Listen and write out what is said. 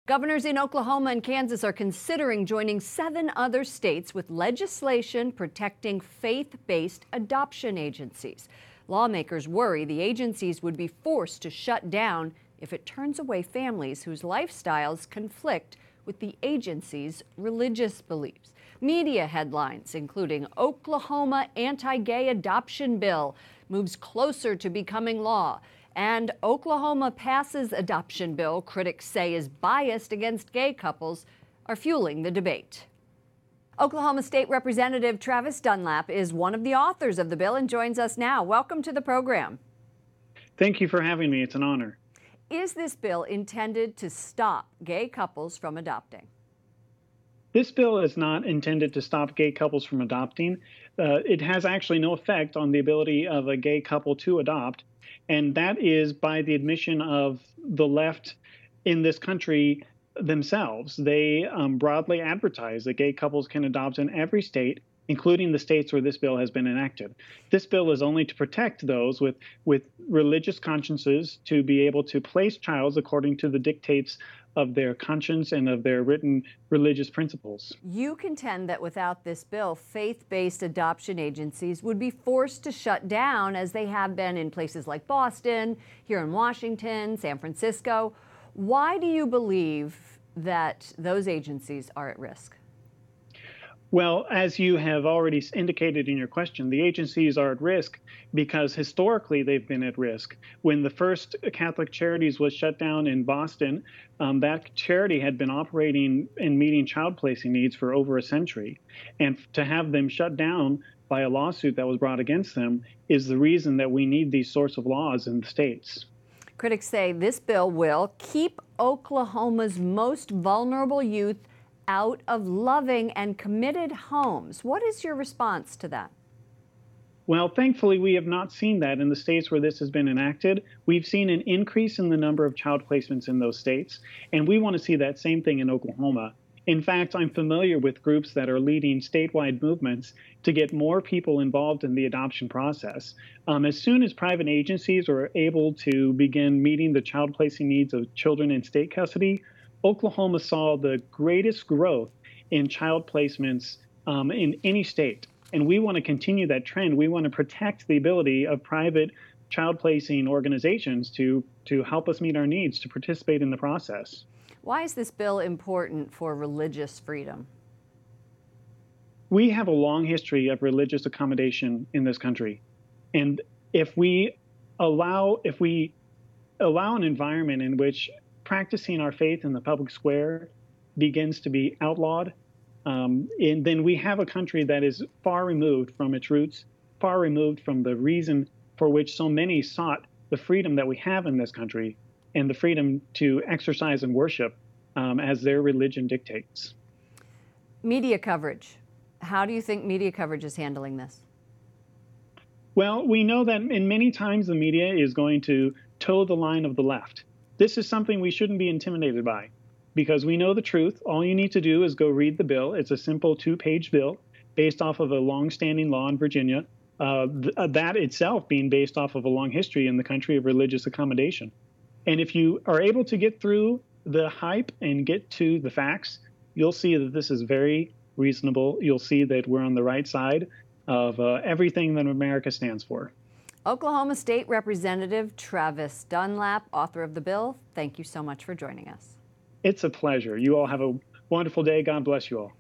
Governors in Oklahoma and Kansas are considering joining 7 other states with legislation protecting faith-based adoption agencies. Lawmakers worry the agencies would be forced to shut down if it turns away families whose lifestyles conflict with the agency's religious beliefs. Media headlines, including Oklahoma anti-gay adoption bill moves closer to becoming law, and Oklahoma passes adoption bill critics say is biased against gay couples, are fueling the debate. Oklahoma State Representative Travis Dunlap is one of the authors of the bill and joins us now. Welcome to the program. Thank you for having me. It's an honor. Is this bill intended to stop gay couples from adopting? This bill is not intended to stop gay couples from adopting. It has actually no effect on the ability of a gay couple to adopt, and that is by the admission of the left in this country themselves. They broadly advertise that gay couples can adopt in every state, including the states where this bill has been enacted. This bill is only to protect those with religious consciences to be able to place child according to the dictates of their conscience and of their written religious principles. You contend that without this bill, faith-based adoption agencies would be forced to shut down, as they have been in places like Boston, here in Washington, San Francisco. Why do you believe that those agencies are at risk? Well, as you have already indicated in your question, the agencies are at risk because historically they've been at risk. When the first Catholic Charities was shut down in Boston, that charity had been operating and meeting child placing needs for over a century. And to have them shut down by a lawsuit that was brought against them is the reason that we need these sorts of laws in the states. Critics say this bill will keep Oklahoma's most vulnerable youth out of loving and committed homes. What is your response to that? Well, thankfully, we have not seen that in the states where this has been enacted. We've seen an increase in the number of child placements in those states, and we want to see that same thing in Oklahoma. In fact, I'm familiar with groups that are leading statewide movements to get more people involved in the adoption process. As soon as private agencies are able to begin meeting the child placing needs of children in state custody, Oklahoma saw the greatest growth in child placements in any state. And we want to continue that trend. We want to protect the ability of private child placing organizations to help us meet our needs, to participate in the process. Why is this bill important for religious freedom? We have a long history of religious accommodation in this country. And if we allow an environment in which practicing our faith in the public square begins to be outlawed, and then we have a country that is far removed from its roots, far removed from the reason for which so many sought the freedom that we have in this country and the freedom to exercise and worship as their religion dictates. Media coverage. How do you think media coverage is handling this? Well, we know that in many times the media is going to toe the line of the left. This is something we shouldn't be intimidated by because we know the truth. All you need to do is go read the bill. It's a simple 2-page bill based off of a long-standing law in Virginia, that itself being based off of a long history in the country of religious accommodation. And if you are able to get through the hype and get to the facts, you'll see that this is very reasonable. You'll see that we're on the right side of everything that America stands for. Oklahoma State Representative Travis Dunlap, author of the bill, thank you so much for joining us. It's a pleasure. You all have a wonderful day. God bless you all.